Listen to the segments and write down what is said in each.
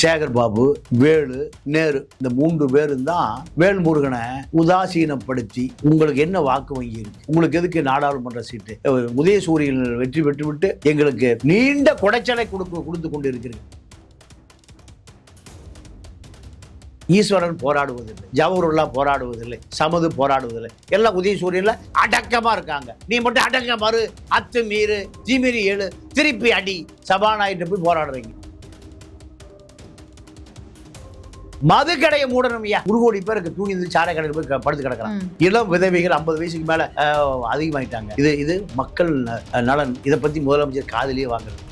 சேகர் பாபு, வேலு, நேரு, இந்த 3 பேரும் தான் வேல்முருகனை உதாசீனப்படுத்தி உங்களுக்கு என்ன வாக்கு வங்கி இருக்கு, உங்களுக்கு எதுக்கு நாடாளுமன்ற சீட்டு, உதயசூரியன் வெற்றி பெற்று விட்டு எங்களுக்கு நீண்ட குடைச்சலை கொடுத்து கொண்டு இருக்கிறீங்க. ஈஸ்வரன் போராடுவதில்லை, ஜவஹர்லா போராடுவதில்லை, சமது போராடுவதில்லை, எல்லாம் உதயசூரியன்ல அடக்கமா இருக்காங்க. நீ மட்டும் அடக்க மறு, அத்து மீறு, திமிரி ஏழு, திருப்பி அடி, சபாநாயகர்கிட்ட போய் போராடுறீங்க. மது கடையை மூடணும். 1 கோடி பேருக்கு தூங்கி சாரை கடையில் போய் படுத்து கிடக்கிறான். இளம் விதவைகள் 50 வயசுக்கு மேல அதிகமாயிட்டாங்க. இது மக்கள் நலன். இதை பத்தி முதலமைச்சர் காதலியே வாங்குறது.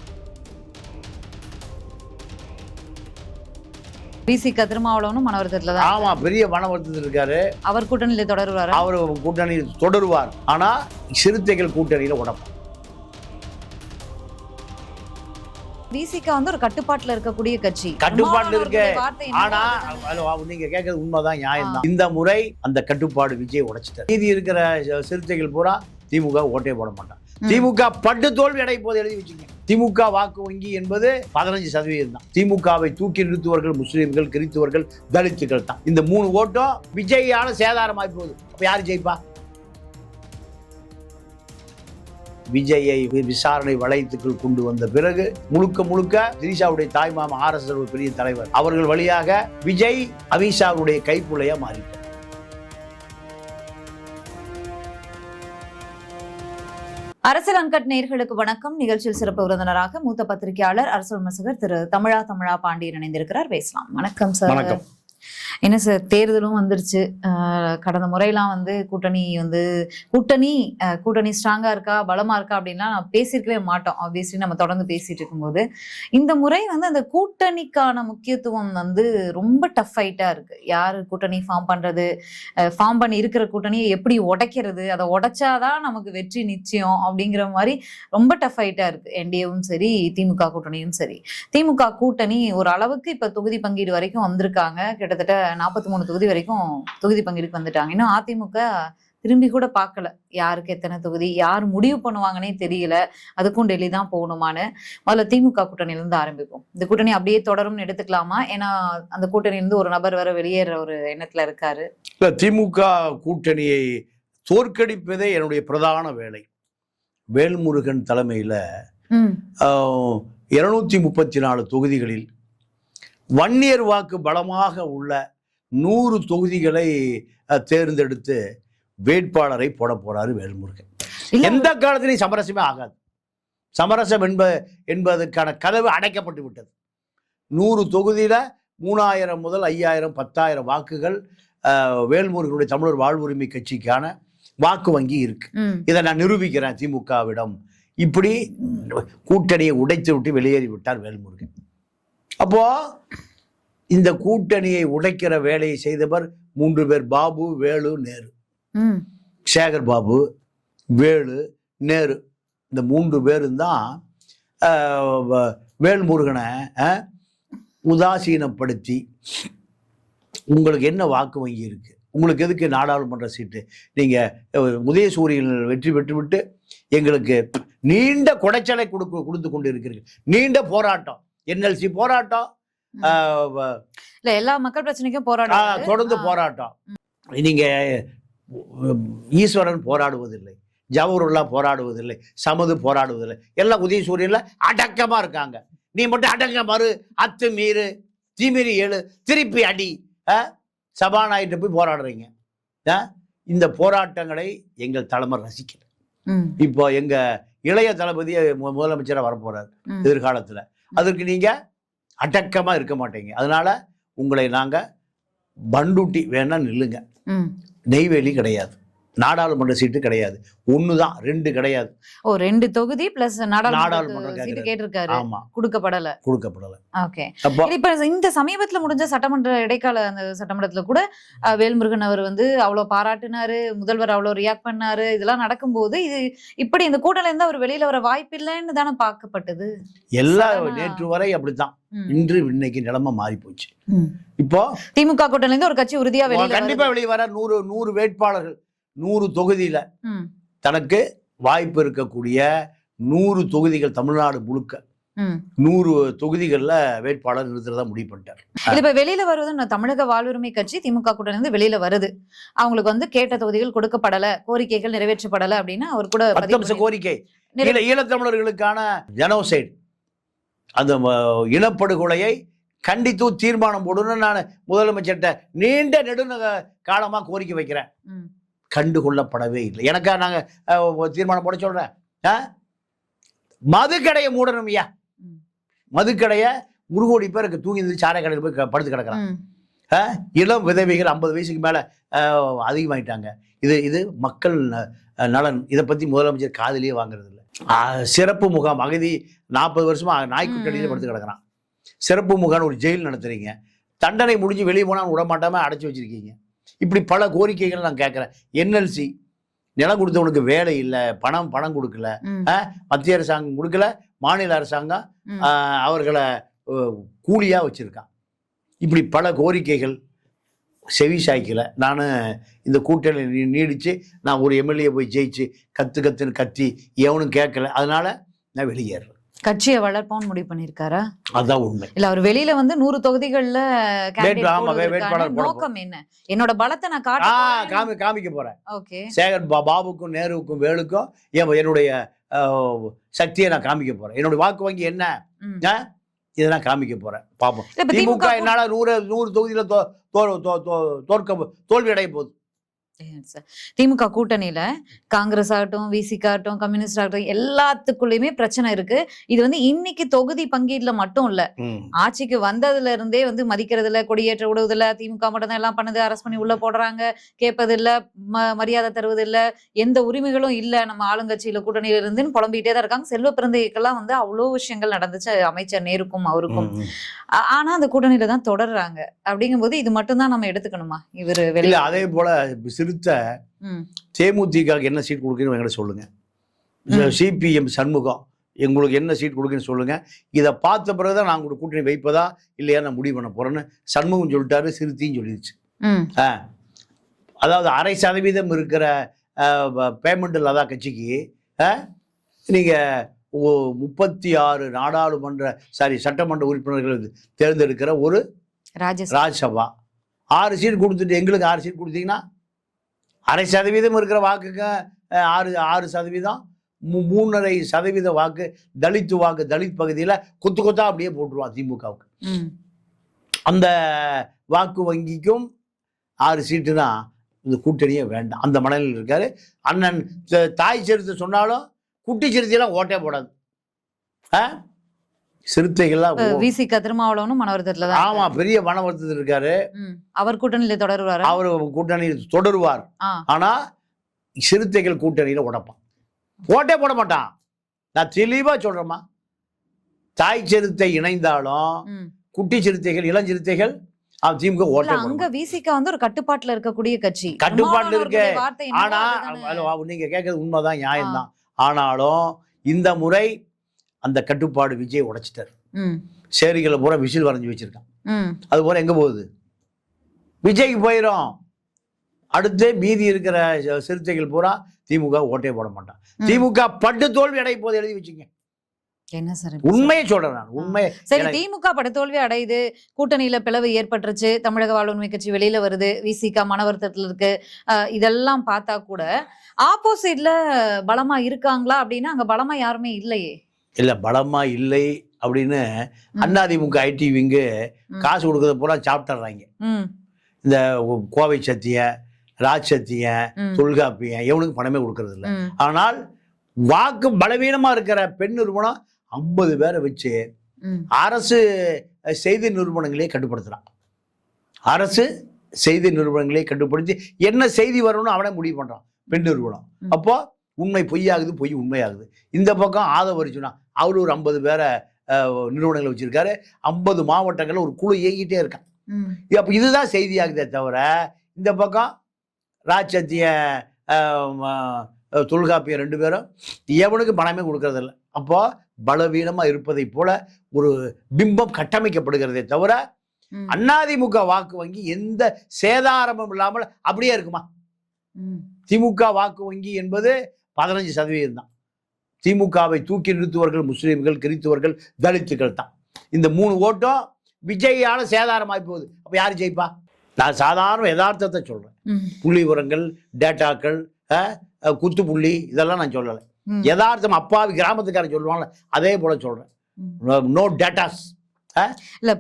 பிசிக திருமாவளவனும் மனவருத்தத்துல தான். ஆமா, பெரிய மனவருத்தத்தில் இருக்காரு. அவர் கூட்டணியில தொடருவார். அவர் கூட்டணியில் தொடருவார். ஆனா சிறுத்தைகள் கூட்டணியில உடம்பு. பிசிக வந்து ஒரு கட்டுப்பாட்டுல இருக்கக்கூடிய கட்சி. கட்டுப்பாட்டுல இருக்கு. ஆனா நீங்க கேட்கறது உண்மைதான், நியாயம் தான். இந்த முறை அந்த கட்டுப்பாடு விஜய் உடைச்சிட்டார். மீதி இருக்கிற சிறுத்தைகள் பூரா திமுக ஓட்டே போட மாட்டான். திமுக பட்டு தோல்வி அடைய போது எழுதி வச்சுங்க. திமுக வாக்கு வங்கி என்பது 15% தான். திமுகவை தூக்கி நிறுத்துவர்கள் முஸ்லிம்கள், கிறிஸ்துவர்கள், தலித்துகள் தான். இந்த 3 ஓட்டும் விஜயால சேதாரமாய் போகுது. அப்ப யாரு ஜெயிப்பா? விஜயை விசாரணை வளையத்துக்குள் கொண்டு வந்த பிறகு முழுக்க திரிஷாவுடைய தாய்மாமா RSS ஒரு பெரிய தலைவர், அவர்கள் வழியாக விஜய் அமித்ஷாவுடைய கைப்புள்ளையா மாறிட்டார். அரசியல் அன்கட் நேயர்களுக்கு வணக்கம். நிகழ்ச்சியில் சிறப்பு விருந்தினராக மூத்த பத்திரிகையாளர், அரசியல் விமர்சகர் திரு தமிழா பாண்டியன் இணைந்திருக்கிறார். பேசலாம். வணக்கம் சார். வணக்கம். என்ன சார், தேர்தலும் வந்துருச்சு. கடந்த முறையெல்லாம் வந்து கூட்டணி ஸ்ட்ராங்கா இருக்கா, பலமா இருக்கா அப்படின்லாம் நான் பேசியிருக்கவே மாட்டோம். ஆப்வியஸ்லி நம்ம தொடர்ந்து பேசிட்டு இருக்கும்போது இந்த முறை வந்து அந்த கூட்டணிக்கான முக்கியத்துவம் வந்து ரொம்ப டஃப் ஃபைட்டா இருக்கு. யாரு கூட்டணி ஃபார்ம் பண்றது, ஃபார்ம் பண்ணி இருக்கிற கூட்டணியை எப்படி உடைக்கிறது, அதை உடைச்சாதான் நமக்கு வெற்றி நிச்சயம் அப்படிங்கிற மாதிரி ரொம்ப டஃப் ஃபைட்டா இருக்கு. என்டிஏவும் சரி, திமுக கூட்டணியும் சரி. திமுக கூட்டணி ஒரு அளவுக்கு இப்ப தொகுதி பங்கீடு வரைக்கும் வந்திருக்காங்க. கிட்டத்தட்ட 43 தொகுதி வரைக்கும் தொகுதி பங்கீடுக்கு வந்துட்டாங்க. இன்னும் அதிமுக திரும்பி கூட பார்க்கல, யாருக்கு எத்தனை தொகுதி, யார் முடிவு பண்ணுவாங்கன்னே தெரியல. அதுக்கும் டெல்லி தான் போகணுமான்னு. முதல்ல திமுக கூட்டணியிலிருந்து ஆரம்பிப்போம். இந்த கூட்டணி அப்படியே தொடரும்னு எடுத்துக்கலாமா? ஏன்னா அந்த கூட்டணியிலிருந்து ஒரு நபர் வர வெளியேற ஒரு எண்ணத்துல இருக்காரு. திமுக கூட்டணியை தோற்கடிப்பதே என்னுடைய பிரதான வேலை. வேல்முருகன் தலைமையில 234 தொகுதிகளில் வன்னியர் வாக்கு பலமாக உள்ள 100 தொகுதிகளை தேர்ந்தெடுத்து வேட்பாளரை போட போறாரு வேல்முருகன். எந்த காலத்திலையும் சமரசமே ஆகாது. சமரசம் என்பதற்கான கதவு அடைக்கப்பட்டு விட்டது. 100 தொகுதியில 3000 முதல் 5000 10,000 வாக்குகள் வேல்முருகனுடைய தமிழர் வாழ்வுரிமை கட்சிக்கான வாக்கு வங்கி இருக்கு. இதை நான் நிரூபிக்கிறேன் திமுகவிடம். இப்படி கூட்டணியை உடைத்து விட்டு வெளியேறி விட்டார் வேல்முருகன். அப்போ இந்த கூட்டணியை உடைக்கிற வேலையை செய்தவர் 3 பேர்: பாபு, வேலு, நேரு. சேகர் பாபு, வேலு, நேரு, இந்த 3 பேரும் தான் வேல்முருகனை உதாசீனப்படுத்தி உங்களுக்கு என்ன வாக்கு வங்கி இருக்கு, உங்களுக்கு எதுக்கு நாடாளுமன்ற சீட்டு, நீங்க உதயசூரியன் வெற்றி பெற்று விட்டு எங்களுக்கு நீண்ட குடைச்சலை கொடுத்து கொண்டு இருக்கிறீர்கள். நீண்ட போராட்டம், NLC போராட்டம், எல்லா மக்கள் பிரச்சனைக்கும் போராட்டம், தொடர்ந்து போராட்டம். நீங்க ஈஸ்வரன் போராடுவதில்லை, ஜவஹர்லா போராடுவதில்லை, சமது போராடுவதில்லை, எல்லாம் உதயசூரியன்ல அடக்கமா இருக்காங்க. நீ மட்டும் அடக்க மறு, அத்து மீறு, திமிரி ஏழு, திருப்பி அடி, சபாநாயகர்கிட்ட போய் போராடுறீங்க. இந்த போராட்டங்களை எங்கள் தலைமை ரசிக்கல. இப்போ எங்க இளைய தளபதி முதலமைச்சராக வரப்போறாரு எதிர்காலத்துல. அதற்கு நீங்க அடக்கமா இருக்க மாட்டீங்க. அதனால உங்களை நாங்க பண்டூட்டி வேணா நில்லுங்க. நெய்வேலி கிடையாது, நாடாளுமன்ற சீட்டு கிடையாது, 1 தான், 2 கிடையாது. 2 தொகுதி பிளஸ் நாடாளுமன்ற சீட்டு கேட்டிருக்காரு. ஆமா, கொடுக்கப்படல. ஓகே. இப்ப இந்த சமீபத்துல முடிஞ்ச சட்டமன்ற இடைக்கால அந்த சட்டமன்றத்துல கூட வேல்முருகன் அவர் வந்து அவ்வளவு பாராட்டினாரு, முதல்வர் அவ்வளவு ரியாக்ட் பண்ணாரு. இதெல்லாம் நடக்கும்போது இது இப்படி இந்த கூட்டணில இருந்து அவர் வெளியில வர வாய்ப்பு இல்லைன்னு தானே பார்க்கப்பட்டது. எல்லாம் நேற்று வரை அப்படித்தான். இன்று இன்னைக்கு நிலைமை மாறி போச்சு. இப்போ திமுக கூட்டணில இருந்து ஒரு கட்சி உறுதியா கண்டிப்பா வெளியே வர 100 வேட்பாளர்கள் 100 தொகுதியில தனக்கு வாய்ப்பு இருக்கக்கூடிய 100 தொகுதிகள் தமிழ்நாடு முழுக்க 100 தொகுதிகளில் வேட்பாளர் நிறுத்துறதா முடிவு பண்ணிட்டார். இது இப்ப வெளியில வருவது தமிழக வாழ்வுரிமை கட்சி திமுக கூட்டணி இருந்து வெளியில வருது. அவங்களுக்கு வந்து கேட்ட தொகுதிகள் கொடுக்கப்படல, கோரிக்கைகள் நிறைவேற்றப்படல அப்படின்னு அவர் கூட 10 அம்ச கோரிக்கை ஈழத்தமிழர்களுக்கான ஜெனோசைடு, அந்த இனப்படுகொலையை கண்டித்து தீர்மானம் போடணும்னு நான் முதலமைச்சர்கிட்ட நீண்ட காலமா கோரிக்கை வைக்கிறேன். கண்டுகொள்ளப்படவே இல்லை. எனக்கா நாங்க தீர்மானம் போட சொல்றேன். மதுக்கடையை மூடணும் ஐயா. மதுக்கடையை 1 கோடி பேருக்கு தூங்கி சாரை கடையில் போய் படுத்து கிடக்குறான். இளம் விதவைகள் 50 வயசுக்கு மேல அதிகமாயிட்டாங்க. இது மக்கள் நலன். இதை பத்தி முதலமைச்சர் காதலியே வாங்குறது இல்லை. சிறப்பு முகாம் அகதி 40 வருஷமா நாய்க்குட்டடியில படுத்து கிடக்குறான். சிறப்பு முகாம் ஒரு ஜெயில் நடத்துறீங்க. தண்டனை முடிஞ்சு வெளியே போனா விட மாட்டாம அடைச்சி வச்சிருக்கீங்க. இப்படி பல கோரிக்கைகள் நான் கேட்கிறேன். என்எல்சி நிலம் கொடுத்தவனுக்கு வேலை இல்லை, பணம் கொடுக்கல, மத்திய அரசாங்கம் கொடுக்கல, மாநில அரசாங்கம் அவர்களை கூலியா வச்சிருக்கான். இப்படி பல கோரிக்கைகள் செவி சாய்க்கல. நான் இந்த கூட்டணி நீடிச்சு நான் ஒரு எம்எல்ஏ போய் ஜெயிச்சு கத்துன்னு கத்தி எவனும் கேட்கல. அதனால நான் வெளியேறேன். கட்சியை வளர்ப்போன்னு முடிவு பண்ணிருக்காரா? அதான் உண்மை. இல்ல அவர் வெளியில வந்து 100 தொகுதிகள்ல நோக்கம் என்ன? என்னோட பலத்தை நான் காமிக்க போறேன். சேகர் பாபுக்கும் நேருவுக்கும் வேலுக்கும் என்னுடைய சக்தியை நான் காமிக்க போறேன். என்னோட வாக்கு வங்கி என்ன இதெல்லாம் காமிக்க போறேன். பாப்போம். திமுக என்னால 100 தொகுதியில தோல்வி அடைய போகுது. திமுக கூட்டணியில காங்கிரஸ் ஆகட்டும், விசிக ஆகட்டும், கம்யூனிஸ்ட் ஆகட்டும், எல்லாத்துக்குள்ளயுமே பிரச்சனை இருக்கு. இது வந்து இன்னைக்கு தொகுதி பங்கீடுல மட்டும் இல்ல, ஆட்சிக்கு வந்ததுல இருந்தே வந்து மதிக்கிறது இல்ல, கொடியேற்ற விடுவதில்ல, திமுக மட்டும் தான் எல்லாம் பண்ணுது, அரெஸ்ட் பண்ணி உள்ள போடுறாங்க, கேட்பது இல்ல, மரியாதை தருவது இல்ல, எந்த உரிமைகளும் இல்ல நம்ம ஆளுங்கட்சியில கூட்டணியில இருந்துன்னு புலம்பிட்டே தான் இருக்காங்க. செல்வ பிறந்தைக்கெல்லாம் வந்து அவ்வளவு விஷயங்கள் நடந்துச்சு அமைச்சர் நேருக்கும் அவருக்கும். ஆனா அந்த கூட்டணியில தான் தொடர்றாங்க. அப்படிங்கும்போது இது மட்டும் தான் நம்ம எடுத்துக்கணுமா? இவரு வெளியில அதே போல தேமுதிக என்ன சீட் கொடுக்கணும் எங்கிட்ட சொல்லுங்க. சிபிஎம் சண்முகம் எங்களுக்கு என்ன சீட் கொடுக்குன்னு சொல்லுங்க. இதை பார்த்த பிறகுதான் நான் உங்களுக்கு கூட்டணி வைப்பதா இல்லையா நான் முடிவு பண்ண போறேன்னு சண்முகம் சொல்லிட்டாரு, சிறுத்தையும் சொல்லிடுச்சு. அதாவது 0.5% இருக்கிற பேமெண்ட் இல்லாத கட்சிக்கு நீங்க 36 சட்டமன்ற உறுப்பினர்கள் தேர்ந்தெடுக்கிற ஒரு ராஜ்யசபா 6 சீட் கொடுத்துட்டு எங்களுக்கு 6 சீட் கொடுத்தீங்கன்னா 0.5% இருக்கிற வாக்குக்கு 6%, 3.5% வாக்கு தலித் பகுதியில் கொத்தா அப்படியே போட்டுருவான் திமுகவுக்கு. அந்த வாக்கு வங்கிக்கும் 6 சீட்டு தான். இந்த கூட்டணியே வேண்டாம். அந்த மனநிலையில் இருக்காரு அண்ணன். தாய் சிறுத்தை சொன்னாலும் குட்டி சிறுத்தையெல்லாம் ஓட்டே போடாது. சிறுத்தைகள்லாம் விசிக திருமாவளவனும் மனவருத்தத்துல தான். ஆமா, பெரிய மனவருத்தத்தில் இருக்காரு. அவர் கூட்டணியில தொடருவார். அவர் கூட்டணியில் தொடருவார். ஆனா சிறுத்தைகள் கூட்டணியில உடைப்பான், ஓட்டே போட மாட்டான். நான் தெளிவா சொல்றேமா, தாய் சிறுத்தை இணைந்தாலும் குட்டி சிறுத்தைகள் இளஞ்சிறுத்தைகள் திமுக ஓட்ட. அங்க விசிக வந்து ஒரு கட்டுப்பாட்டுல இருக்கக்கூடிய கட்சி, கட்டுப்பாட்டுல இருக்கு. ஆனா நீங்க கேட்கறது உண்மைதான், நியாயம்தான். ஆனாலும் இந்த முறை அந்த கட்டுப்பாடு விஜய் உடைச்சிட்டார். சேரிகளை பூரா விசில் வரைஞ்சி வச்சிருக்கான். அது போல எங்க போகுது? விஜய்க்கு போயிடும். அடுத்து மீதி இருக்கிற சிறுத்தைகள் பூரா திமுக ஓட்டே போட மாட்டான். திமுக பட்டு தோல்வி அடைய போது எழுதி வச்சுங்க. என்ன சார் உண்மையை சொல்றேன் நான். உண்மை சரி, திமுக படுதோல்வி அடையுது, கூட்டணியில பிளவு ஏற்பட்டுருச்சு, தமிழக வாழ்வுரிமை கட்சி வெளியில வருது, விசிக மனவருத்தத்துல இருக்கு. இதெல்லாம் பார்த்தா கூட ஆப்போசிட்ல பலமா இருக்காங்களா அப்படின்னா அங்க பலமா யாருமே இல்லையே. இல்ல, பலமா இல்லை அப்படின்னு அதிமுக ஐடி விங்கு காசு கொடுக்கறது பூரா சாப்பிட்டுறாங்க. இந்த கோவை சத்தியன், ராஜ் சத்தியன், தொல்காப்பியன் எவனுக்கு பணமே கொடுக்கறது இல்லை. ஆனால் வாக்கு பலவீனமா இருக்கிற பெண் நிறுவனம் 50 பேரை வச்சு அரசு செய்தி நிறுவனங்களே கட்டுப்படுத்துறான். அரசு செய்தி நிறுவனங்களே கட்டுப்படுத்தி என்ன செய்தி வரணும்னு அவனே முடிவு பண்றான் பெண் நிறுவனம். அப்போ உண்மை பொய்யாகுது, பொய் உண்மையாகுது. இந்த பக்கம் ஆதவரிச்சுனா அவரு ஒரு 50 பேரை நிறுவனங்களை வச்சிருக்காரு. 50 மாவட்டங்கள்ல ஒரு குழு இயங்கிட்டே இருக்கான். அப்ப இதுதான் செய்தியாகுதே தவிர இந்த பக்கம் ராஜ் சத்தியன், தொல்காப்பியம் 2 பேரும் எவனுக்கு பணமே கொடுக்கறது இல்லை. அப்போ பலவீனமா இருப்பதை போல ஒரு பிம்பம் கட்டமைக்கப்படுகிறதே தவிர அதிமுக வாக்கு வங்கி எந்த சேதாரமும் இல்லாமல் அப்படியே இருக்குமா? திமுக வாக்கு வங்கி என்பது 15% தான். திமுகவை தூக்கி நிறுத்துவர்கள் முஸ்லீம்கள், கிறிஸ்துவர்கள், தலித்துக்கள் தான். இந்த 3 ஓட்டும் விஜயால சேதாரமாகி போகுது. அப்ப யாரு ஜெயிப்பா? நான் சாதாரண யதார்த்தத்தை சொல்றேன். புள்ளி விவரங்கள், டேட்டாக்கள், குத்து புள்ளி இதெல்லாம் நான் சொல்லலை. யதார்த்தம் அப்பாவி கிராமத்துக்காரன் சொல்லுவாங்கல்ல, அதே போல சொல்றேன். No datas. இல்ல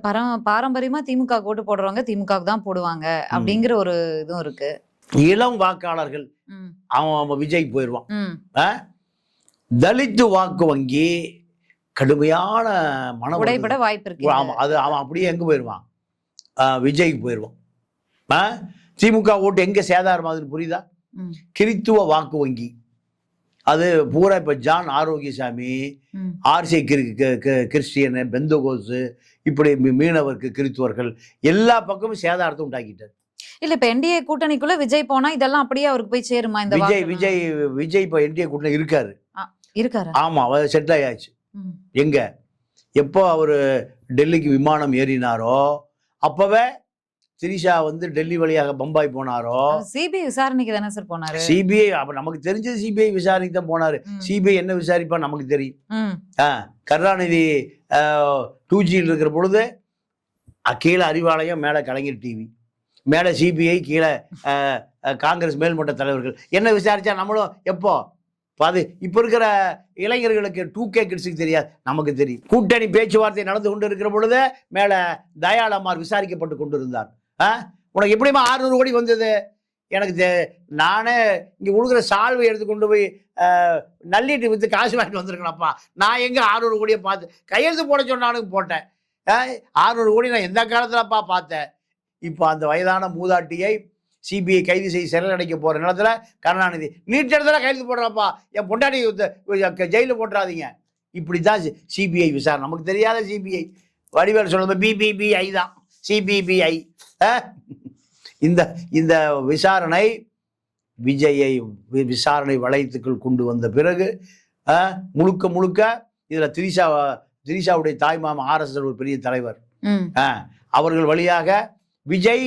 பாரம்பரியமா திமுக ஓட்டு போடுறவங்க திமுகவுக்கு தான் போடுவாங்க அப்படிங்கிற ஒரு இதுவும் இருக்கு. இளம் வாக்காளர்கள் அவன் விஜய் போயிடுவான். தலித்து வாக்கு வங்கி கடுமையான மன உடைபட வாய்ப்பு இருக்கு. அது அவன் அப்படியே எங்க போயிடுவான்? விஜய்க்கு போயிடுவான். திமுக ஓட்டு எங்க சேதாரமாகுதுன்னு புரியுதா? கிறித்துவ வாக்கு வங்கி அது பூரா இப்ப ஜான் ஆரோக்கியசாமி, ஆர்சி கிறிஸ்டியன், பெந்தகோஸ், இப்படி மீனவருக்கு கிறித்துவர்கள் எல்லா பக்கமும் சேதாரத்தை உண்டாக்கிட்டார். இல்ல இப்ப என்டிஏ கூட்டணிக்குள்ள விஜய் போனா இதெல்லாம் அப்படியே அவருக்கு போய் சேருமா? இந்த விஜய் இப்ப என்டிஏ கூட்டணி இருக்காரு. ஆமா, அவர் செட்டில் ஆயாச்சு. எங்க எப்போ அவரு டெல்லிக்கு விமானம் ஏறினாரோ அப்பவே திரிஷா டெல்லி வழியாக பம்பாய் போனாரோ, சிபிஐ விசாரணைக்கு தானே சார் போனாரு. சிபிஐ அப்ப நமக்கு தெரிஞ்சது சிபிஐ விசாரணைக்கு தான் போனாரு. சிபிஐ என்ன விசாரிப்பா நமக்கு தெரியும். கருணாநிதி 2Gயில் இருக்கிற பொழுது கீழே அறிவாலயம், மேல கலைஞர் டிவி, மேல சிபிஐ, கீழே காங்கிரஸ் மேல்மட்ட தலைவர்கள் என்ன விசாரிச்சா நம்மளும் எப்போ அது இப்ப இருக்கிற இளைஞர்களுக்கு 2K கிட்ஸுக்கு தெரியாது, நமக்கு தெரியும். கூட்டணி பேச்சுவார்த்தை நடந்து கொண்டு இருக்கிற பொழுது மேல தயாளமார் விசாரிக்கப்பட்டு கொண்டிருந்தார். உனக்கு எப்படிமா 600 கோடி வந்தது? எனக்கு நானே இங்க உழுகிற சால்வை எடுத்து கொண்டு போய் நள்ளிட்டு வித்து காசு வாங்கிட்டு வந்திருக்கேன்ப்பா. நான் எங்க 600 கோடியை பார்த்து கையெழுத்து போட சொன்னானுக்கு போட்டேன். 600 கோடி நான் எந்த காலத்துலப்பா பார்த்தேன்? இப்போ அந்த வயதான மூதாட்டியை சிபிஐ கைது செய்து சிறையில் அடைக்க போற நிலத்துல கருணாநிதி நீட் இடத்துல கைது போடுறப்பா, என் பொண்டாட்டி ஜெயில போட்டுறாதீங்க. இப்படிதான் சிபிஐ விசாரணை. நமக்கு தெரியாத சிபிஐ. வடிவேல் சொல்றது பிபிபிஐ தான், சிபிபிஐ. இந்த விசாரணை விஜயை விசாரணை வளையத்துக்குள் கொண்டு வந்த பிறகு முழுக்க முழுக்க இதுல திரிஷாவுடைய தாய் மாமா RSS ஒரு பெரிய தலைவர், அவர்கள் வழியாக விஜய்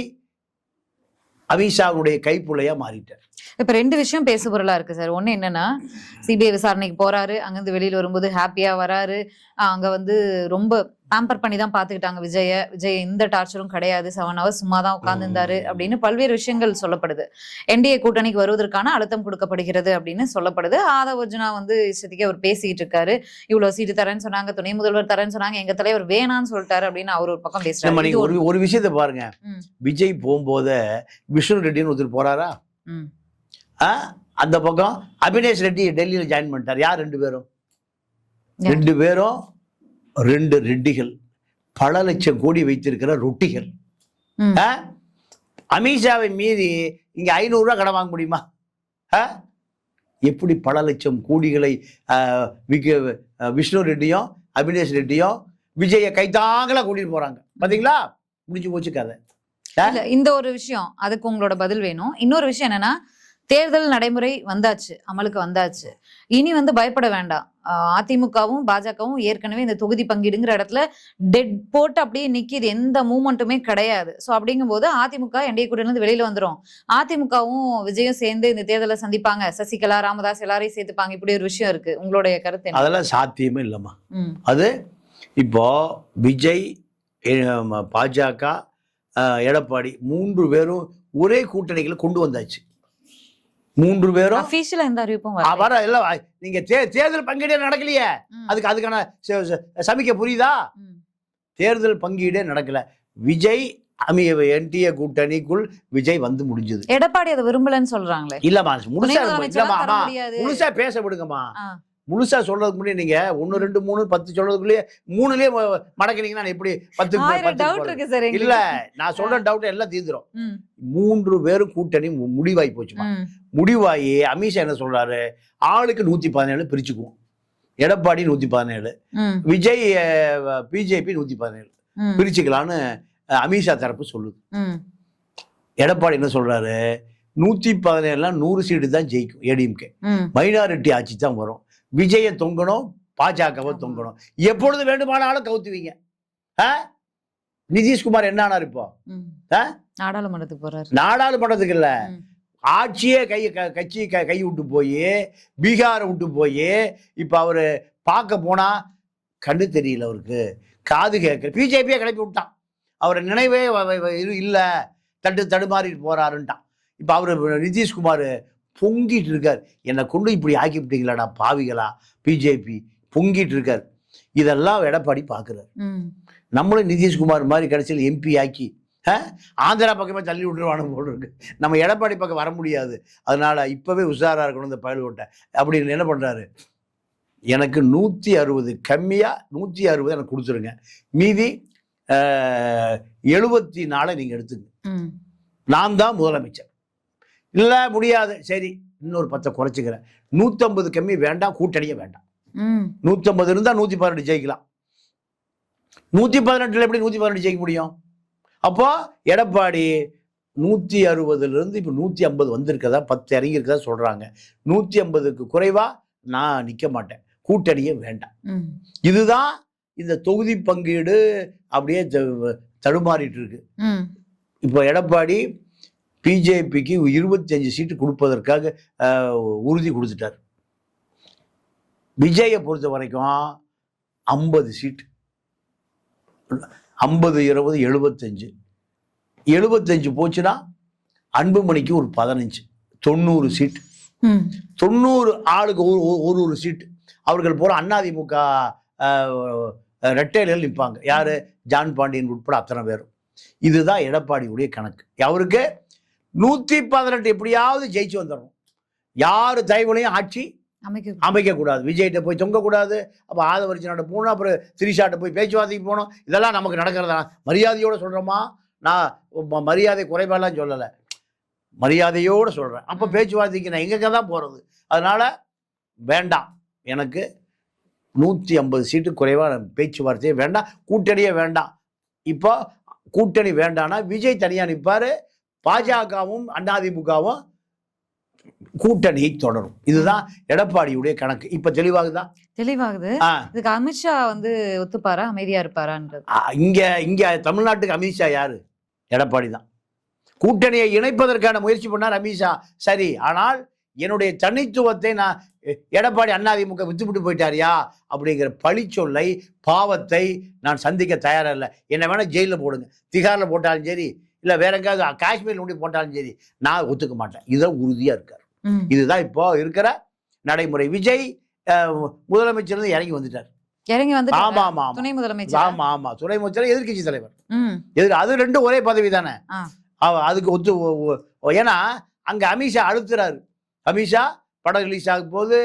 அமித்ஷாவுடைய கைப்புள்ளையா மாறிட்டார். இப்ப 2 விஷயம் பேசு பொருளா இருக்கு சார். ஒண்ணு என்னன்னா, சிபிஐ விசாரணைக்கு போறாரு, அங்கிருந்து வெளியில வரும்போது ஹாப்பியா வராரு. அங்க ரொம்ப பேம்பர் பண்ணி தான் பாத்துக்கிட்டாங்க விஜய் எந்த டார்ச்சரும் கிடையாது, 7 hours சும்மா தான் உட்கார்ந்துருந்தாரு அப்படின்னு பல்வேறு விஷயங்கள் சொல்லப்படுது. என்டிஏ கூட்டணிக்கு வருவதற்கான அழுத்தம் கொடுக்கப்படுகிறது அப்படின்னு சொல்லப்படுது. ஆதவ் அர்ஜுனா இஷ்டத்துக்கே அவர் பேசிட்டு இருக்காரு. இவ்வளவு சீட்டு தரேன்னு சொன்னாங்க, துணை முதல்வர் தரேன்னு சொன்னாங்க, எங்க தலைவர் வேணான்னு சொல்லிட்டாரு அப்படின்னு அவர் ஒரு பக்கம் பேசுறாரு. ஒரு விஷயத்த பாருங்க, விஜய் போகும்போது விஷ்ணு ரெட்டின்னு ஒருத்தர் போறாரா, அந்த பக்கம் அபினேஷ் ரெட்டி டெல்லியில ஜாயின் பண்ணிட்டார். யார் 2 பேரும்? 2 பேரும் 2 ரெட்டிகள், பல லட்சம் கோடி வைத்திருக்கிற ரொட்டிகள். அமித்ஷாவை மீறி இங்க 500 ரூபாய் கடன் வாங்க முடியுமா? எப்படி பல லட்சம் கோடிகளை விஷ்ணு ரெட்டியும் அபினேஷ் ரெட்டியும் விஜய கைத்தாங்களா கூட்டிட்டு போறாங்க. பாத்தீங்களா, முடிஞ்சு போச்சு கதை. இந்த ஒரு விஷயம், அதுக்கு உங்களோட பதில் வேணும். இன்னொரு விஷயம் என்னன்னா, தேர்தல் நடைமுறை வந்தாச்சு, அமலுக்கு வந்தாச்சு. இனி பயப்பட வேண்டாம். அதிமுகவும் பாஜகவும் ஏற்கனவே இந்த தொகுதி பங்கீடுங்கிற இடத்துல டெட் போட்டு அப்படியே நிக்கிது, எந்த மூமெண்ட்டுமே கிடையாது. ஸோ அப்படிங்கும்போது அதிமுக என்டிஏ கூட்டணியிலிருந்து வெளியில வந்துடும். அதிமுகவும் விஜயும் சேர்ந்து இந்த தேர்தலை சந்திப்பாங்க, சசிகலா, ராமதாஸ் எல்லாரையும் சேர்த்துப்பாங்க. இப்படி ஒரு விஷயம் இருக்கு. உங்களுடைய கருத்து என்ன? அதெல்லாம் சாத்தியமே இல்லைம்மா. அது இப்போ விஜய், பாஜக, எடப்பாடி 3 பேரும் ஒரே கூட்டணிகளை கொண்டு வந்தாச்சு. 3 பேரும் அபிஷியலா எந்த அறிவிப்பும் வர இல்ல. நீங்க தேர்தல் பங்கீடே நடக்கலையே, அதுக்கான சமிக்கை புரியுதா? தேர்தல் பங்கீடே நடக்கல. விஜய் என்டிஏ கூட்டணிக்குள் விஜய் முடிஞ்சது. எடப்பாடி அதை விரும்பலன்னு சொல்றாங்களே. இல்லம்மா, முழுசா பேச விடுங்கம்மா. முழுசா சொல்றதுக்கு முன்னாடி நீங்க 1 2 3 10 சொல்றதுக்குள்ளேயே 3லயே மடக்கினீங்கன்னா எப்படி 10 இல்ல. நான் சொல்ற டவுட் எல்லாம் தீர்ந்துரும். 3 பேரும் கூட்டணி முடிவாகி போச்சுமா. முடிவாகி அமித்ஷா என்ன சொல்றாரு, ஆளுக்கு 117 பிரிச்சுக்குவோம். எடப்பாடி 117, விஜய் பிஜேபி 117 பிரிச்சுக்கலான்னு அமித்ஷா தரப்பு சொல்லுது. எடப்பாடி என்ன சொல்றாரு, 117 100 சீட்டு தான் ஜெயிக்கும் ஏடிஎம்கே, மைனாரிட்டி ஆட்சி தான் வரும், விஜய தொங்கணும், பாஜகவை தொங்கணும், எப்பொழுது வேண்டுமானாலும் கவுத்துவீங்க. நிதிஷ்குமார் என்ன ஆனார் இப்போ? நாடாளுமன்றத்துக்கு போறாரு. நாடாளுமன்றத்துக்கு இல்ல, ஆட்சியே கை விட்டு போய் பீகாரை விட்டு போய் இப்போ அவர் பார்க்க போனா கண்ணு தெரியல, அவருக்கு காது கேட்க, பிஜேபியே கிளப்பி விட்டான். அவரை நினைவே இல்லை, தடுமாறிட்டு போறாருன்ட்டான். இப்போ அவர் நிதிஷ்குமார் பொங்கிட்டு இருக்கார், என்னை கொண்டு இப்படி ஆக்கி விட்டீங்களாடா பாவிகளா, பிஜேபி பொங்கிட்டு இருக்கார். இதெல்லாம் எடப்பாடி பார்க்குறாரு. நம்மளும் நிதிஷ்குமார் மாதிரி கடைசியில் எம்பி ஆக்கி ஆந்திரா பக்கமே தள்ளி விட்டுருவானு போல இருக்கு. நம்ம எடப்பாடி பக்கம் வர முடியாது, அதனால இப்பவே உஷாரா இருக்கணும் இந்த பயல்கோட்டை அப்படின்னு என்ன பண்றாரு, எனக்கு 160 கம்மியா 160 எனக்கு கொடுத்துருங்க, மீதி 74 நீங்க எடுத்துங்க, நான் தான் முதலமைச்சர். இல்ல முடியாது, சரி இன்னொரு 10 குறைச்சிக்கிறேன், 150 கம்மி வேண்டாம், கூட்டணியே வேண்டாம். 150 இருந்தா 118 ஜெயிக்கலாம், 118 எப்படி 118 ஜெயிக்க முடியும்? அப்போ எடப்பாடி 160 இப்போ 150 வந்திருக்கதா, 10 இறங்கி இருக்கதா சொல்றாங்க. 150க்கு குறைவா நான் நிக்க மாட்டேன், கூட்டணியே வேண்டாம். இதுதான் இந்த தொகுதி பங்கீடு அப்படியே தடுமாறிட்டு இருக்கு. இப்போ எடப்பாடி பிஜேபிக்கு 25 சீட்டு கொடுப்பதற்காக உறுதி கொடுத்துட்டார். விஜயை பொறுத்த வரைக்கும் 50 சீட்டு, 50 20 75, 75 போச்சுன்னா அன்புமணிக்கு ஒரு 15, 90 சீட்டு, 90 ஆளுக்கு ஒரு சீட்டு. அவர்கள் போற அதிமுக ரெட்டையில நிற்பாங்க. யாரு? ஜான் பாண்டியன் உட்பட அத்தனை பேரும். இதுதான் எடப்பாடியுடைய கணக்கு. அவருக்கு 118 எப்படியாவது ஜெயிச்சு வந்துடணும், யாரு தயவுலையும் ஆட்சி அமைக்க கூடாது, விஜய்கிட்ட போய் தொங்க கூடாது. அப்ப ஆதவர்ஜனாட்ட போகணும், அப்புறம் திரிஷாட்ட போய் பேச்சுவார்த்தைக்கு போகணும். இதெல்லாம் நமக்கு நடக்கிறதா? மரியாதையோட சொல்றோமா? நான் மரியாதை குறைபாடெல்லாம் சொல்லலை, மரியாதையோடு சொல்றேன். அப்ப பேச்சுவார்த்தைக்கு நான் எங்க தான் போறது? அதனால வேண்டாம், எனக்கு 150 சீட்டு குறைவா பேச்சுவார்த்தையே வேண்டாம், கூட்டணியே வேண்டாம். இப்போ கூட்டணி வேண்டாம்னா விஜய் தனியா நிற்பாரு, பாஜகவும் அதிமுகவும் கூட்டணியை தொடரும். இதுதான் எடப்பாடியுடைய கணக்கு. இப்ப தெளிவாகுதா? தெளிவாகுது. இதுக்கு அமித்ஷா ஒத்துப்பாரா, அமைதியா இருப்பாரான்றது? இங்க தமிழ்நாட்டுக்கு அமித்ஷா யாரு? எடப்பாடி தான். கூட்டணியை இணைப்பதற்கான முயற்சி பண்ணார் அமித்ஷா, சரி. ஆனால் என்னுடைய தனித்துவத்தை நான் எடப்பாடி அதிமுக வித்துவிட்டு போயிட்டாரியா அப்படிங்கிற பழிச்சொல்லை, பாவத்தை நான் சந்திக்க தயாரா இல்லை. என்ன வேணா ஜெயிலில் போடுங்க, திகாரில் போட்டாலும் சரி, இல்லை வேற எங்கேயாவது காஷ்மீர் நோண்டி போட்டாலும் சரி, நான் ஒத்துக்க மாட்டேன். இதுதான் உறுதியா இருக்காரு. இதுதான் இப்போ இருக்கிற நடைமுறை. விஜய் முதலமைச்சர் இறங்கி வந்துட்டார். ஆமா ஆமா துணை முதலமைச்சர். ஆமா ஆமா துணை முதலமைச்சர், எதிர்கட்சி தலைவர். அது ரெண்டும் ஒரே பதவி தானே. அதுக்கு ஒத்து, ஏன்னா அங்க அமித்ஷா அழுத்துறாரு. அமித்ஷா படம் ரிலீஸ் ஆகும் போது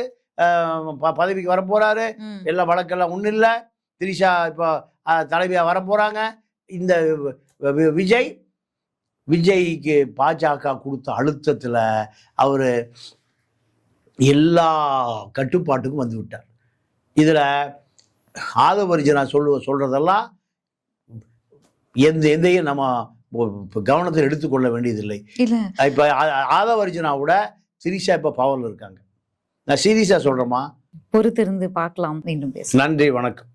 பதவிக்கு வர போறாரு, எல்லா வழக்கெல்லாம் ஒன்றும் இல்லை, திரிஷா இப்போ தலைவியா வர போறாங்க. இந்த விஜய்க்கு பாஜக கொடுத்த அழுத்தத்துல அவரு எல்லா கட்டுப்பாட்டுக்கும் வந்து விட்டார். இதுல ஆதவர்ஜனா சொல்றதெல்லாம் எந்தையும் நம்ம கவனத்தில் எடுத்துக்கொள்ள வேண்டியதில்லை. இப்ப ஆதவர்ஜனாவோட திரிஷா இப்ப பவர்ல இருக்காங்க. நான் சீரியஸா சொல்றேமா, பொறுத்திருந்து பார்க்கலாம். மீண்டும் பேசலாம். நன்றி, வணக்கம்.